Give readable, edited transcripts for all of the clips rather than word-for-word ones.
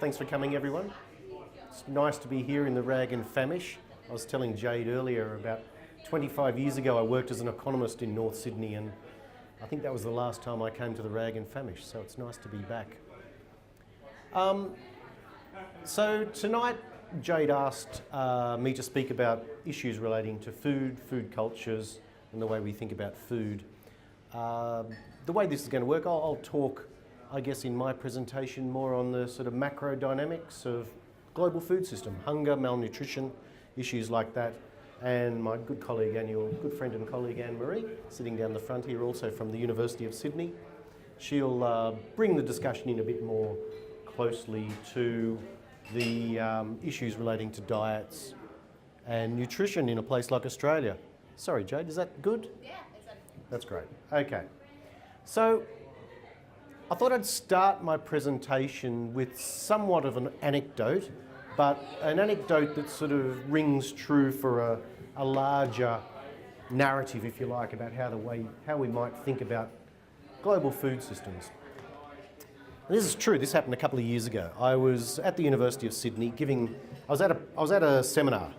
Thanks for coming, everyone. It's nice to be here in the Rag Famish. I was telling Jade earlier about 25 years ago I worked as an economist in North Sydney, and I think that was the last time I came to the Rag Famish, so it's nice to be back. So tonight Jade asked me to speak about issues relating to food, food cultures, and the way we think about food. The way this is going to work, I'll talk, I guess, in my presentation more on the sort of macro dynamics of global food system, hunger, malnutrition, issues like that. And my good colleague and your good friend and colleague Anne-Marie, sitting down the front here, also from the University of Sydney, she'll bring the discussion in a bit more closely to the issues relating to diets and nutrition in a place like Australia. Sorry, Jade, is that good? Yeah, exactly. That's great. Okay. So I thought I'd start my presentation with somewhat of an anecdote, but an anecdote that sort of rings true for a larger narrative, if you like, about how we might think about global food systems. And this is true. This happened a couple of years ago. I was at the University of Sydney I was at a seminar,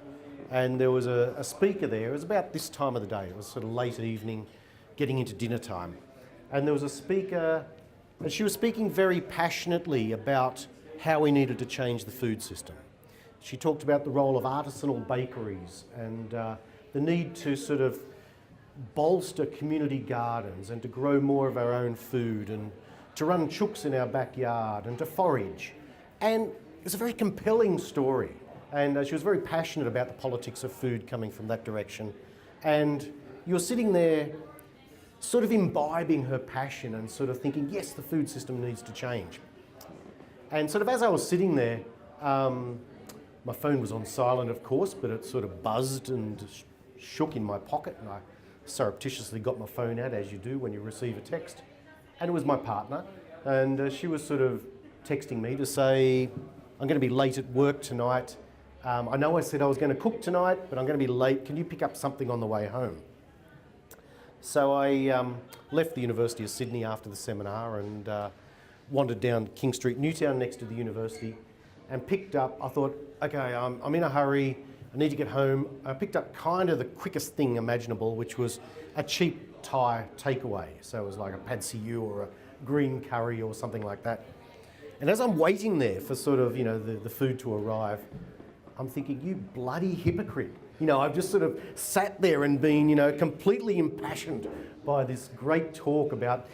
and there was a speaker there. It was about this time of the day. It was sort of late evening, getting into dinner time. And there was a speaker, and she was speaking very passionately about how we needed to change the food system. She talked about the role of artisanal bakeries and the need to sort of bolster community gardens and to grow more of our own food and to run chooks in our backyard and to forage. And it was a very compelling story. And she was very passionate about the politics of food coming from that direction. And you're sitting there sort of imbibing her passion and sort of thinking, yes, the food system needs to change. And sort of as I was sitting there, my phone was on silent, of course, but it sort of buzzed and shook in my pocket, and I surreptitiously got my phone out, as you do when you receive a text. And it was my partner, and she was sort of texting me to say, I'm going to be late at work tonight. I know I said I was going to cook tonight, but I'm going to be late. Can you pick up something on the way home? So I left the University of Sydney after the seminar and wandered down King Street, Newtown, next to the university, and picked up, I thought, okay, I'm in a hurry, I need to get home. I picked up kind of the quickest thing imaginable, which was a cheap Thai takeaway. So it was like a pad see ew or a green curry or something like that. And as I'm waiting there for sort of, the food to arrive, I'm thinking, you bloody hypocrite. I've just sort of sat there and been, completely impassioned by this great talk about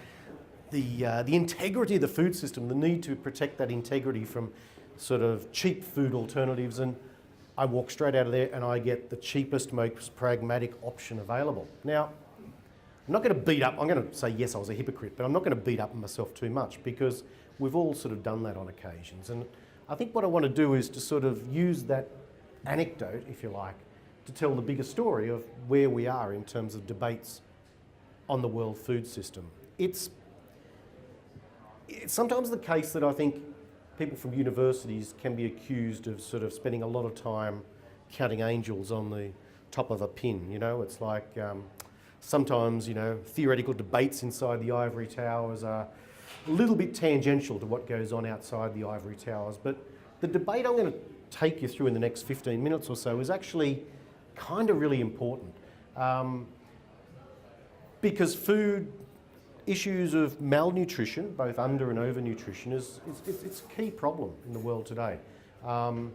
the integrity of the food system, the need to protect that integrity from sort of cheap food alternatives. And I walk straight out of there and I get the cheapest, most pragmatic option available. Now, I'm not going to beat up, I'm going to say, yes, I was a hypocrite, but I'm not going to beat up myself too much because we've all sort of done that on occasions. And I think what I want to do is to sort of use that anecdote, if you like, to tell the bigger story of where we are in terms of debates on the world food system. It's sometimes the case that I think people from universities can be accused of sort of spending a lot of time counting angels on the top of a pin. It's like sometimes, theoretical debates inside the ivory towers are a little bit tangential to what goes on outside the ivory towers. But the debate I'm going to take you through in the next 15 minutes or so is actually kind of really important because food issues of malnutrition, both under and over nutrition, it's a key problem in the world today. On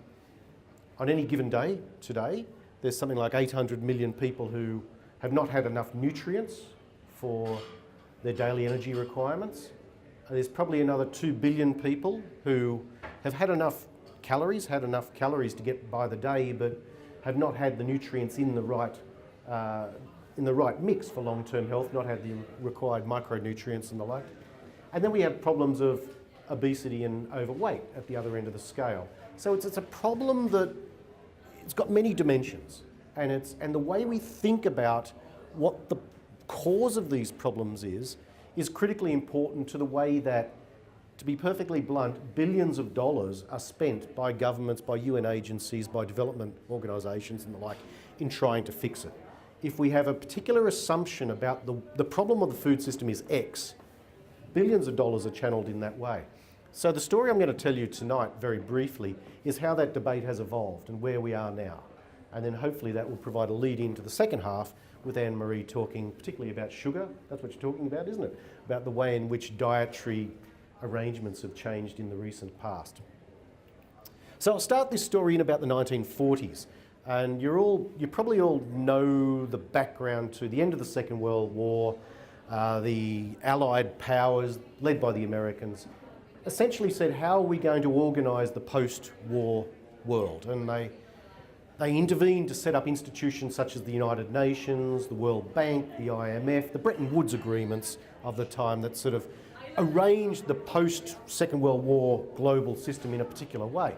any given day today, there's something like 800 million people who have not had enough nutrients for their daily energy requirements. There's probably another 2 billion people who have had enough calories to get by the day, but have not had the nutrients in the right mix for long-term health, not had the required micronutrients and the like. And then we have problems of obesity and overweight at the other end of the scale. So it's a problem that it's got many dimensions, and the way we think about what the cause of these problems is critically important to the way that, to be perfectly blunt, billions of dollars are spent by governments, by UN agencies, by development organisations and the like in trying to fix it. If we have a particular assumption about the problem of the food system is X, billions of dollars are channeled in that way. So the story I'm going to tell you tonight, very briefly, is how that debate has evolved and where we are now. And then hopefully that will provide a lead into the second half with Anne-Marie talking particularly about sugar. That's what you're talking about, isn't it? About the way in which dietary arrangements have changed in the recent past. So I'll start this story in about the 1940s. And you probably all know the background to the end of the Second World War. The Allied powers, led by the Americans, essentially said, how are we going to organise the post-war world? And they intervened to set up institutions such as the United Nations, the World Bank, the IMF, the Bretton Woods agreements of the time that sort of arranged the post-Second World War global system in a particular way.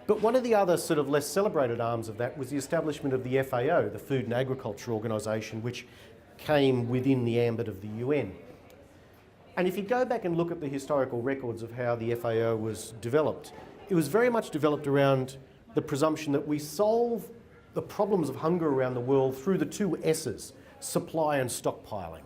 But one of the other sort of less celebrated arms of that was the establishment of the FAO, the Food and Agriculture Organisation, which came within the ambit of the UN. And if you go back and look at the historical records of how the FAO was developed, it was very much developed around the presumption that we solve the problems of hunger around the world through the two S's, supply and stockpiling.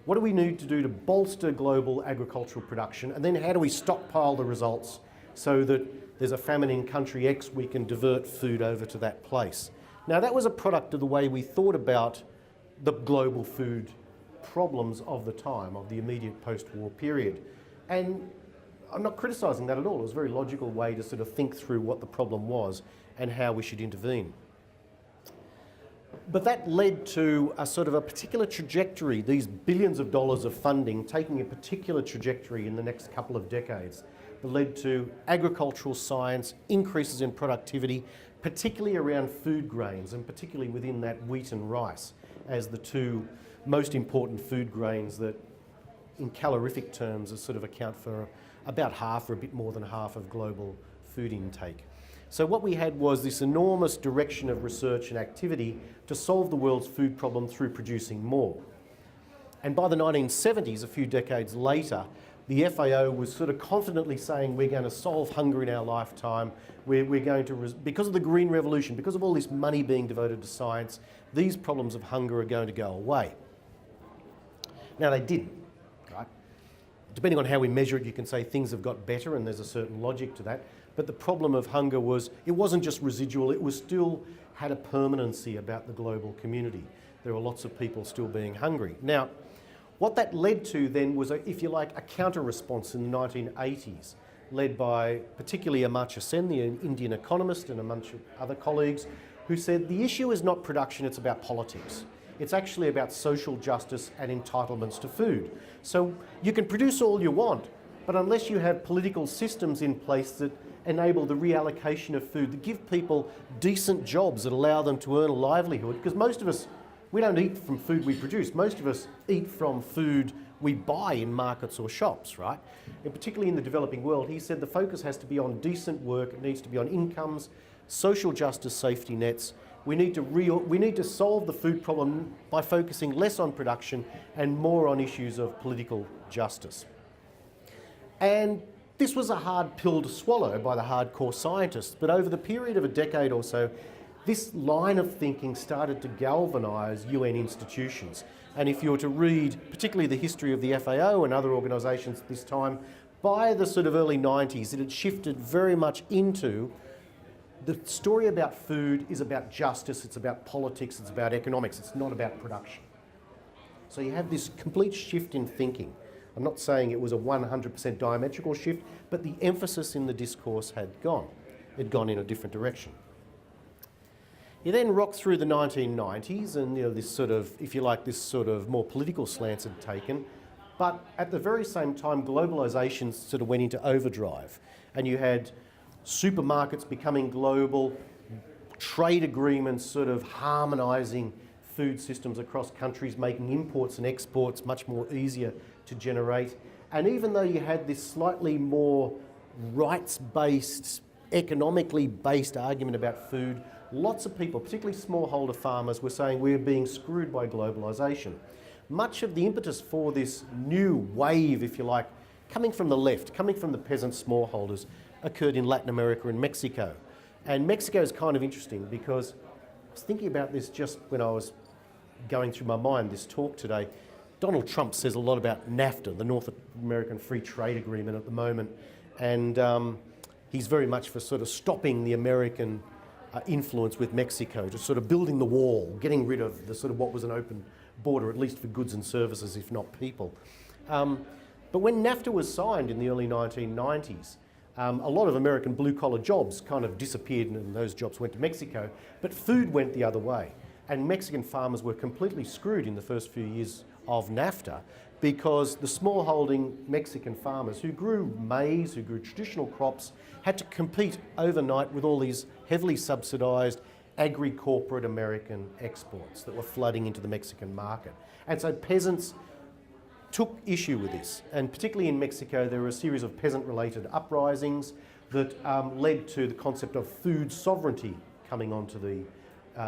What do we need to do to bolster global agricultural production? And then how do we stockpile the results so that there's a famine in country X, we can divert food over to that place? Now that was a product of the way we thought about the global food problems of the time, of the immediate post-war period. And I'm not criticising that at all. It was a very logical way to sort of think through what the problem was and how we should intervene. But that led to a sort of a particular trajectory, these billions of dollars of funding taking a particular trajectory in the next couple of decades that led to agricultural science, increases in productivity, particularly around food grains and particularly within that wheat and rice as the two most important food grains that in calorific terms sort of account for about half or a bit more than half of global food intake. So what we had was this enormous direction of research and activity to solve the world's food problem through producing more. And by the 1970s, a few decades later, the FAO was sort of confidently saying we're going to solve hunger in our lifetime, we're going to, because of the Green Revolution, because of all this money being devoted to science, these problems of hunger are going to go away. Now they didn't, right? Depending on how we measure it, you can say things have got better and there's a certain logic to that. But the problem of hunger was, it wasn't just residual, it was still had a permanency about the global community. There were lots of people still being hungry. Now, what that led to then was, if you like, a counter-response in the 1980s, led by particularly Amartya Sen, the Indian economist, and a bunch of other colleagues, who said the issue is not production, it's about politics. It's actually about social justice and entitlements to food. So you can produce all you want, but unless you have political systems in place that enable the reallocation of food, that give people decent jobs that allow them to earn a livelihood, because most of us, we don't eat from food we produce. Most of us eat from food we buy in markets or shops, right? And particularly in the developing world, he said the focus has to be on decent work, it needs to be on incomes, social justice, safety nets. We need to solve the food problem by focusing less on production and more on issues of political justice. And this was a hard pill to swallow by the hardcore scientists, but over the period of a decade or so, this line of thinking started to galvanise UN institutions. And if you were to read particularly the history of the FAO and other organisations at this time, by the sort of early 90s, it had shifted very much into the story about food is about justice, it's about politics, it's about economics, it's not about production. So you have this complete shift in thinking. I'm not saying it was a 100% diametrical shift, but the emphasis in the discourse had gone. It'd gone in a different direction. You then rock through the 1990s and this sort of, if you like, this sort of more political slants had taken, but at the very same time globalisation sort of went into overdrive and you had supermarkets becoming global, trade agreements sort of harmonising food systems across countries, making imports and exports much more easier to generate. And even though you had this slightly more rights-based, economically based argument about food, lots of people, particularly smallholder farmers, were saying we're being screwed by globalisation. Much of the impetus for this new wave, if you like, coming from the left, coming from the peasant smallholders, occurred in Latin America and Mexico. And Mexico is kind of interesting because I was thinking about this just when I was going through my mind this talk today. Donald Trump says a lot about NAFTA, the North American Free Trade Agreement at the moment, and he's very much for sort of stopping the American influence with Mexico, just sort of building the wall, getting rid of the sort of what was an open border, at least for goods and services, if not people. But when NAFTA was signed in the early 1990s, a lot of American blue-collar jobs kind of disappeared and those jobs went to Mexico, but food went the other way. And Mexican farmers were completely screwed in the first few years of NAFTA because the smallholding Mexican farmers who grew maize, who grew traditional crops, had to compete overnight with all these heavily subsidised agri-corporate American exports that were flooding into the Mexican market. And so peasants took issue with this, and particularly in Mexico there were a series of peasant-related uprisings that led to the concept of food sovereignty coming onto the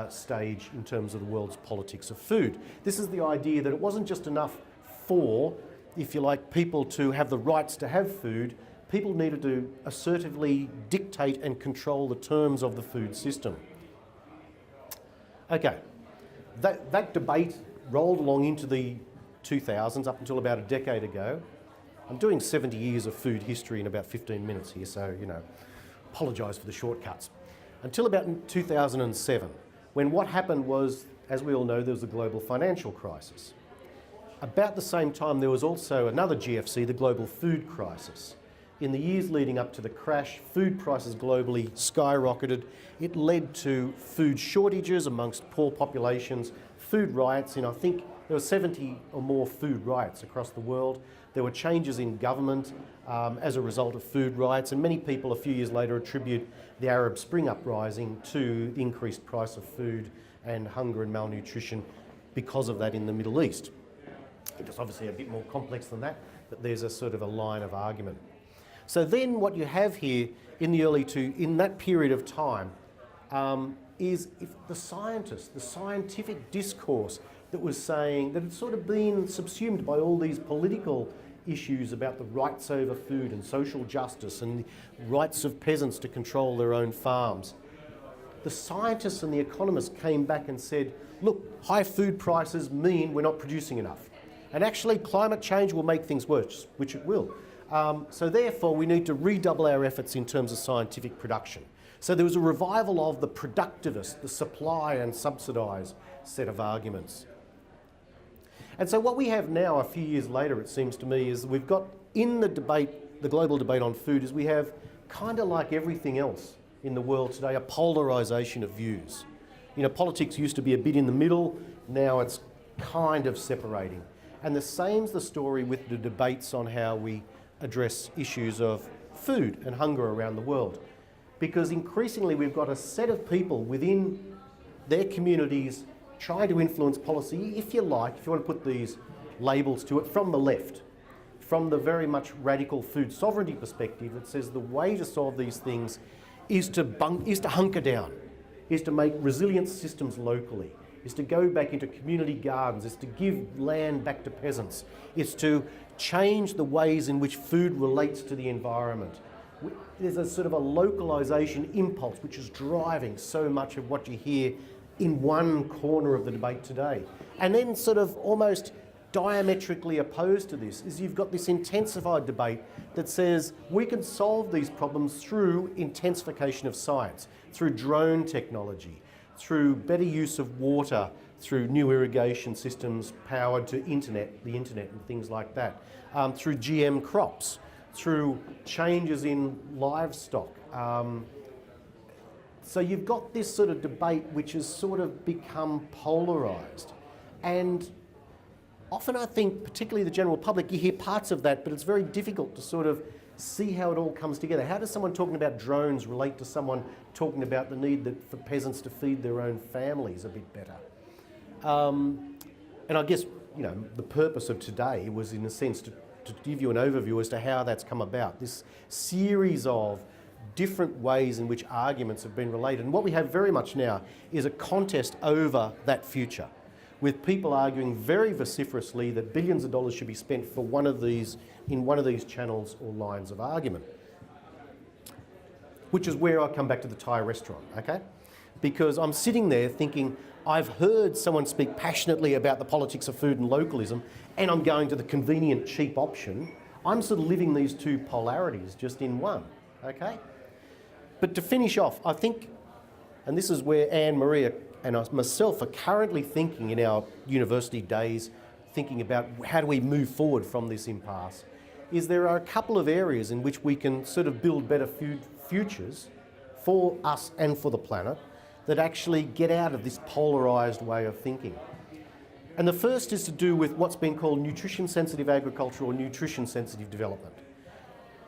stage in terms of the world's politics of food. This is the idea that it wasn't just enough for, if you like, people to have the rights to have food. People needed to assertively dictate and control the terms of the food system. Okay, that debate rolled along into the 2000s up until about a decade ago. I'm doing 70 years of food history in about 15 minutes here, so, you know, apologise for the shortcuts. Until about 2007, when what happened was, as we all know, there was a global financial crisis. About the same time, there was also another GFC, the global food crisis. In the years leading up to the crash, food prices globally skyrocketed. It led to food shortages amongst poor populations, food riots, and I think there were 70 or more food riots across the world. There were changes in government as a result of food riots, and many people a few years later attribute the Arab Spring uprising to the increased price of food and hunger and malnutrition because of that in the Middle East. It's obviously a bit more complex than that, but there's a sort of a line of argument. So then what you have here in in that period of time, is if the scientists, the scientific discourse that was saying that it's sort of been subsumed by all these political issues about the rights over food and social justice and the rights of peasants to control their own farms. The scientists and the economists came back and said, look, high food prices mean we're not producing enough. And actually climate change will make things worse, which it will. So therefore we need to redouble our efforts in terms of scientific production. So there was a revival of the productivist, the supply and subsidise set of arguments. And so what we have now, a few years later, it seems to me, is we've got in the debate, the global debate on food, is we have kind of like everything else in the world today, a polarisation of views. You know, politics used to be a bit in the middle, now it's kind of separating. And the same's the story with the debates on how we address issues of food and hunger around the world. Because increasingly we've got a set of people within their communities trying to influence policy, if you like, if you want to put these labels to it, from the left, from the very much radical food sovereignty perspective that says the way to solve these things is to hunker down, is to make resilient systems locally, is to go back into community gardens, is to give land back to peasants, is to change the ways in which food relates to the environment. There's a sort of a localisation impulse which is driving so much of what you hear in one corner of the debate today. And then sort of almost diametrically opposed to this is you've got this intensified debate that says we can solve these problems through intensification of science, through drone technology, through better use of water, through new irrigation systems powered to the internet and things like that, through GM crops, through changes in livestock. So you've got this sort of debate which has sort of become polarised. And often I think, particularly the general public, you hear parts of that, but it's very difficult to sort of see how it all comes together. How does someone talking about drones relate to someone talking about the need for peasants to feed their own families a bit better? And I guess, you know, the purpose of today was, in a sense, to give you an overview as to how that's come about. This series of different ways in which arguments have been related. And what we have very much now is a contest over that future, with people arguing very vociferously that billions of dollars should be spent for one of these channels or lines of argument. Which is where I come back to the Thai restaurant, okay? because I'm sitting there thinking, I've heard someone speak passionately about the politics of food and localism, and I'm going to the convenient, cheap option. I'm sort of living these two polarities just in one, okay? But to finish off, I think, and this is where Anne-Marie and myself are currently thinking in our university days, thinking about how do we move forward from this impasse, is there are a couple of areas in which we can sort of build better food futures for us and for the planet that actually get out of this polarised way of thinking. And the first is to do with what's been called nutrition-sensitive agriculture or nutrition-sensitive development.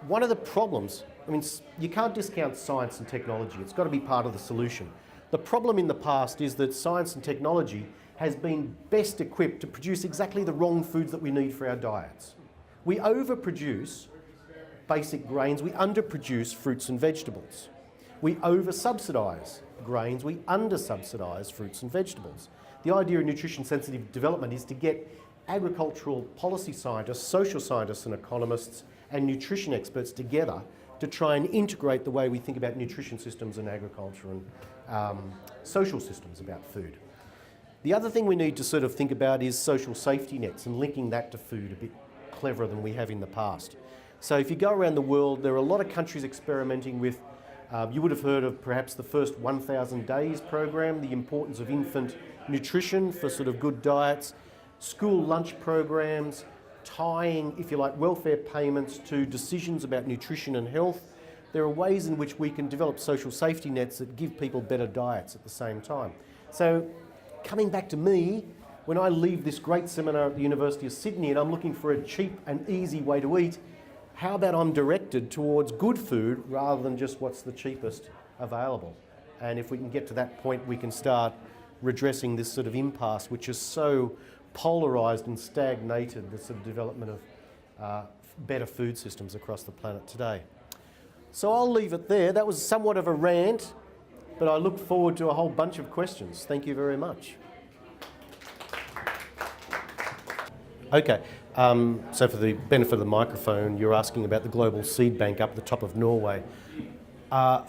One of the problems, I mean, you can't discount science and technology. It's got to be part of the solution. The problem in the past is that science and technology has been best equipped to produce exactly the wrong foods that we need for our diets. We overproduce basic grains, we underproduce fruits and vegetables. We over-subsidise grains, we under-subsidise fruits and vegetables. The idea of nutrition-sensitive development is to get agricultural policy scientists, social scientists and economists and nutrition experts together to try and integrate the way we think about nutrition systems and agriculture and social systems about food. The other thing we need to sort of think about is social safety nets and linking that to food a bit cleverer than we have in the past. So if you go around the world, there are a lot of countries experimenting with, you would have heard of perhaps the first 1,000 days program, the importance of infant nutrition for sort of good diets, school lunch programs, tying, if you like, welfare payments to decisions about nutrition and health. There are ways in which we can develop social safety nets that give people better diets at the same time. So coming back to me, when I leave this great seminar at the University of Sydney and I'm looking for a cheap and easy way to eat, how about I'm directed towards good food rather than just what's the cheapest available? And if we can get to that point, we can start redressing this sort of impasse, which is so polarised and stagnated the sort of development of better food systems across the planet today. So I'll leave it there. That was somewhat of a rant, but I look forward to a whole bunch of questions. Thank you very much. Okay, so for the benefit of the microphone, you're asking about the global seed bank up at the top of Norway.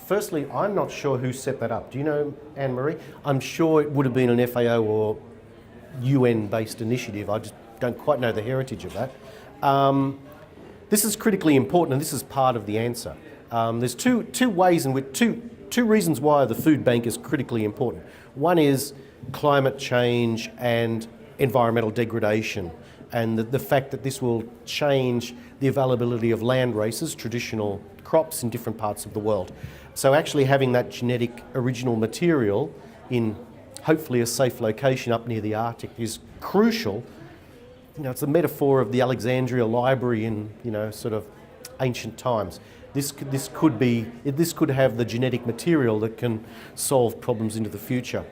Firstly, I'm not sure who set that up. Do you know, Anne-Marie? I'm sure it would have been an FAO or UN-based initiative. I just don't quite know the heritage of that. This is critically important, and this is part of the answer. There's two ways in which two reasons why the food bank is critically important. One is climate change and environmental degradation, and the fact that this will change the availability of land races, traditional crops in different parts of the world. So actually having that genetic original material in hopefully a safe location up near the Arctic is crucial. You know, it's a metaphor of the Alexandria Library in, you know, sort of ancient times. This could have the genetic material that can solve problems into the future.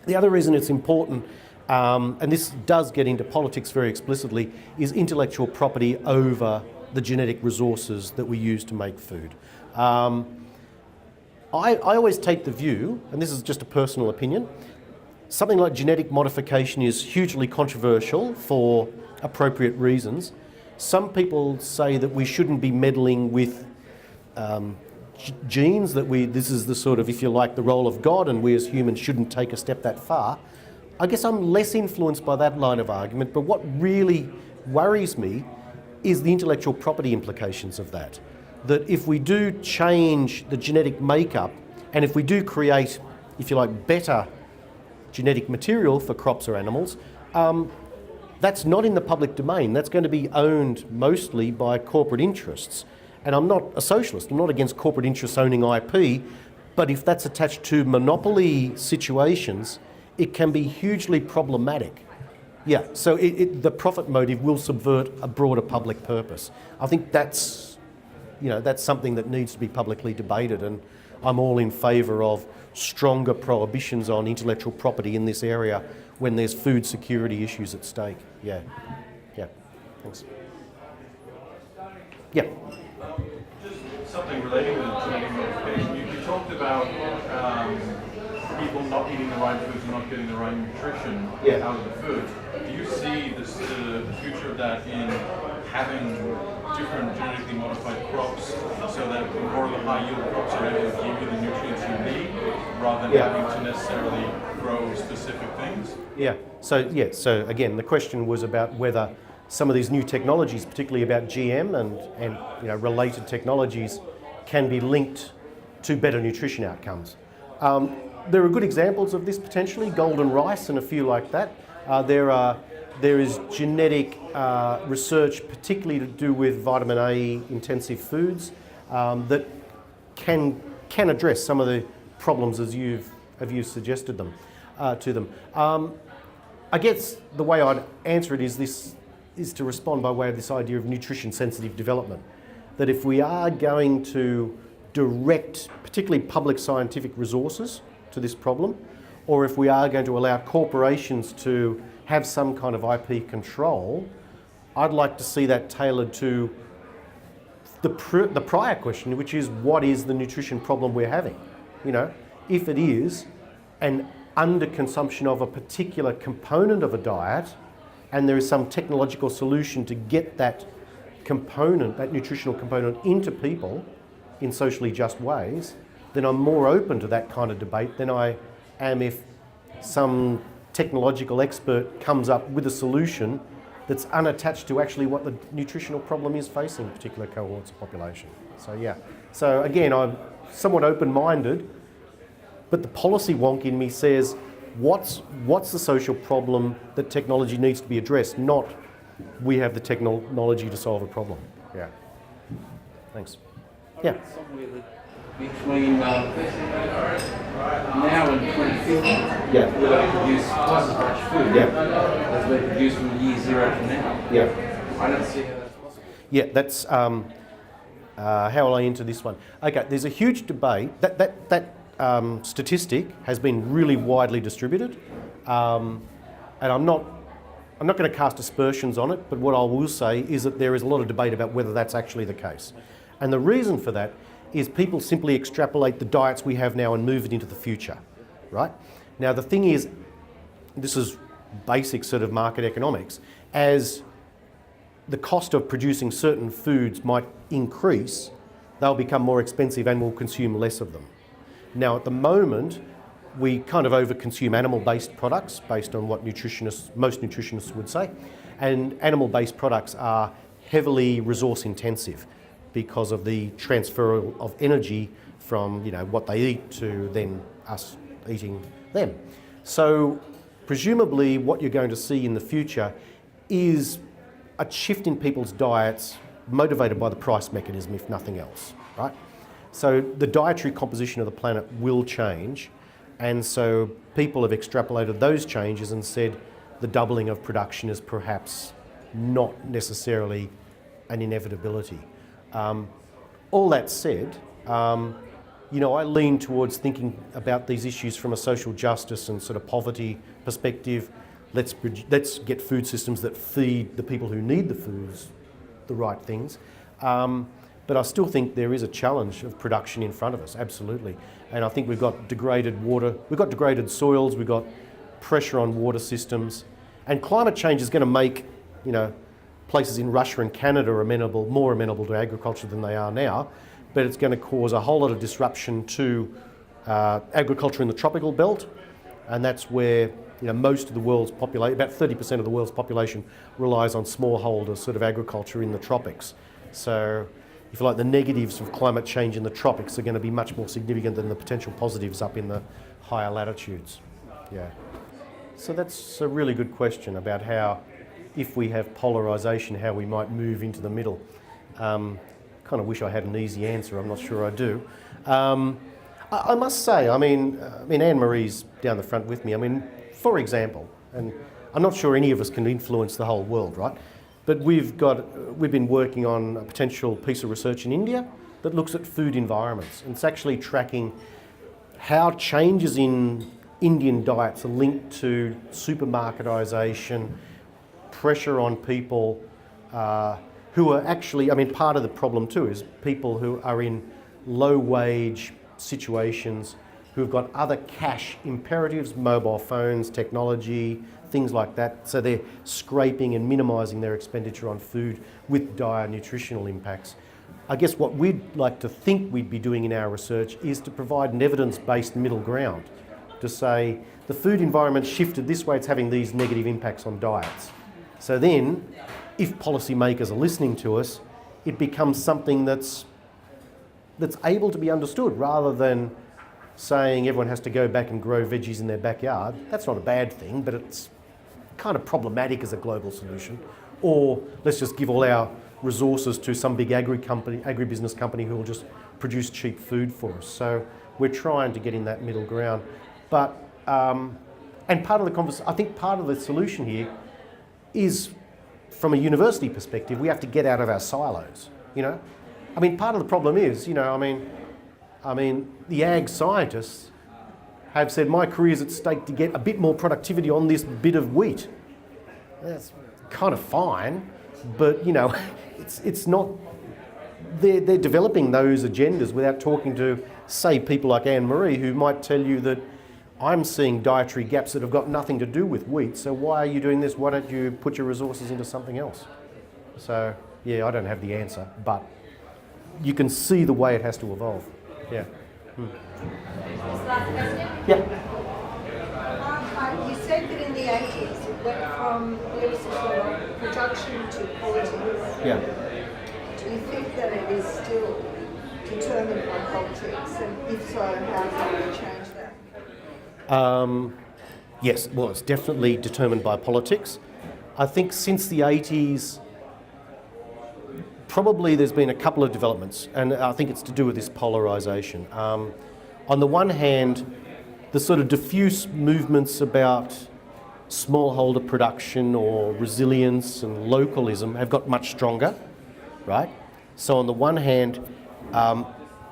The other reason it's important, and this does get into politics very explicitly, is intellectual property over the genetic resources that we use to make food. I always take the view, and this is just a personal opinion, something like genetic modification is hugely controversial for appropriate reasons. Some people say that we shouldn't be meddling with genes, that this is the sort of, if you like, the role of God, and we as humans shouldn't take a step that far. I guess I'm less influenced by that line of argument, but what really worries me is the intellectual property implications of that. That if we do change the genetic makeup, and if we do create, if you like, better genetic material for crops or animals, that's not in the public domain. That's going to be owned mostly by corporate interests. And I'm not a socialist. I'm not against corporate interests owning IP, but if that's attached to monopoly situations, it can be hugely problematic. Yeah, so the profit motive will subvert a broader public purpose. I think that's something that needs to be publicly debated, and I'm all in favour of stronger prohibitions on intellectual property in this area when there's food security issues at stake. Yeah, thanks. Yeah. Just something relating to genetic modification. You talked about people not eating the right foods and not getting the right nutrition out of the food. Do you see the future of that in having different genetically modified crops so that more of the high yield crops are able to give you the nutrients you need? rather than having to necessarily grow specific things? So again, the question was about whether some of these new technologies, particularly about GM and related technologies, can be linked to better nutrition outcomes. There are good examples of this potentially, golden rice and a few like that. There is genetic research, particularly to do with vitamin A intensive foods, that can address some of the problems as you've suggested them to them. I guess the way I'd answer it is to respond by way of this idea of nutrition sensitive development. That if we are going to direct particularly public scientific resources to this problem, or if we are going to allow corporations to have some kind of IP control, I'd like to see that tailored to the prior question, which is, what is the nutrition problem we're having? If it is an underconsumption of a particular component of a diet, and there is some technological solution to get that component, that nutritional component, into people in socially just ways, then I'm more open to that kind of debate than I am if some technological expert comes up with a solution that's unattached to actually what the nutritional problem is facing particular cohorts of population. So again, I'm somewhat open-minded, but the policy wonk in me says, what's the social problem that technology needs to be addressed, not we have the technology to solve a problem. Yeah. Thanks. Yeah. Between now and 2050, Yeah. we'll have produced twice as much food as we produced from year zero to now. Yeah. I don't see how that's possible. Yeah, that's how will I enter this one? Okay, there's a huge debate. That statistic has been really widely distributed, and I'm not going to cast aspersions on it, but what I will say is that there is a lot of debate about whether that's actually the case. And the reason for that is people simply extrapolate the diets we have now and move it into the future, right? Now the thing is, this is basic sort of market economics, as the cost of producing certain foods might increase, they'll become more expensive and we'll consume less of them. Now at the moment, we kind of overconsume animal-based products based on what most nutritionists would say, and animal-based products are heavily resource intensive because of the transfer of energy from what they eat to then us eating them. So presumably what you're going to see in the future is a shift in people's diets motivated by the price mechanism, if nothing else, right? So the dietary composition of the planet will change, and so people have extrapolated those changes and said the doubling of production is perhaps not necessarily an inevitability. All that said, I lean towards thinking about these issues from a social justice and sort of poverty perspective. Let's get food systems that feed the people who need the foods the right things. But I still think there is a challenge of production in front of us, absolutely. And I think we've got degraded water, we've got degraded soils, we've got pressure on water systems, and climate change is going to make, places in Russia and Canada are more amenable to agriculture than they are now, but it's going to cause a whole lot of disruption to agriculture in the tropical belt, and that's where most of the world's population, about 30% of the world's population, relies on smallholder sort of agriculture in the tropics. So, if you like, the negatives of climate change in the tropics are going to be much more significant than the potential positives up in the higher latitudes. Yeah. So that's a really good question about how, if we have polarisation, how we might move into the middle. Kind of wish I had an easy answer. I'm not sure I do. I must say, Anne-Marie's down the front with me. For example, and I'm not sure any of us can influence the whole world, right? But we've been working on a potential piece of research in India that looks at food environments. And it's actually tracking how changes in Indian diets are linked to supermarketisation, pressure on people who are actually, part of the problem too is people who are in low wage situations, who've got other cash imperatives, mobile phones, technology, things like that. So they're scraping and minimising their expenditure on food with dire nutritional impacts. I guess what we'd like to think we'd be doing in our research is to provide an evidence-based middle ground, to say the food environment shifted this way, it's having these negative impacts on diets. So then, if policymakers are listening to us, it becomes something that's able to be understood, rather than saying everyone has to go back and grow veggies in their backyard. That's not a bad thing, but it's kind of problematic as a global solution. Or let's just give all our resources to some big agribusiness company who will just produce cheap food for us. So we're trying to get in that middle ground. But, and part of the conversation, I think part of the solution here is, from a university perspective, we have to get out of our silos, you know? I mean, part of the problem is, you know, I mean, the ag scientists have said my career's at stake to get a bit more productivity on this bit of wheat. That's kind of fine, but, you know, it's not, they're developing those agendas without talking to, say, people like Anne-Marie, who might tell you that I'm seeing dietary gaps that have got nothing to do with wheat, so why are you doing this? Why don't you put your resources into something else? So, yeah, I don't have the answer, but you can see the way it has to evolve. Yeah. Yeah. You said that in the 80s it went from production to politics. Yeah. Do you think that it is still determined by politics? And if so, how can we change that? Yes, well, it's definitely determined by politics. I think since the 80s, probably there's been a couple of developments, and I think it's to do with this polarisation. On the one hand, the sort of diffuse movements about smallholder production or resilience and localism have got much stronger, right? So on the one hand,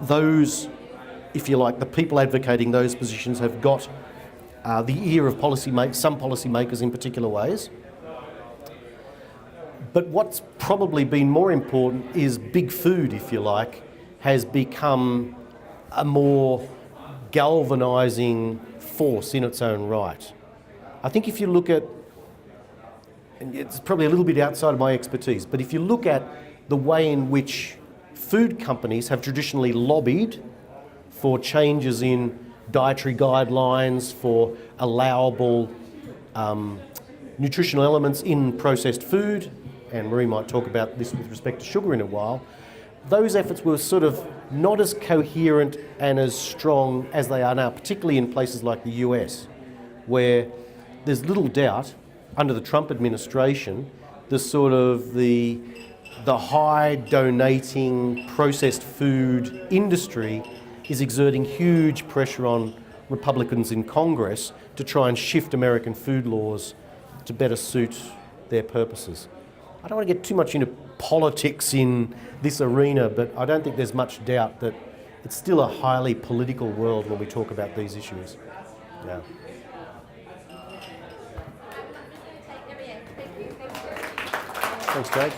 those, if you like, the people advocating those positions have got the ear of some policymakers in particular ways. But what's probably been more important is big food, if you like, has become a more galvanising force in its own right. I think if you look at, and it's probably a little bit outside of my expertise, but if you look at the way in which food companies have traditionally lobbied for changes in dietary guidelines, for allowable nutritional elements in processed food, and Marie might talk about this with respect to sugar in a while, those efforts were sort of not as coherent and as strong as they are now, particularly in places like the US, where there's little doubt under the Trump administration, the high donating processed food industry is exerting huge pressure on Republicans in Congress to try and shift American food laws to better suit their purposes. I don't want to get too much into politics in this arena, but I don't think there's much doubt that it's still a highly political world when we talk about these issues. Yeah. Thanks, Jake.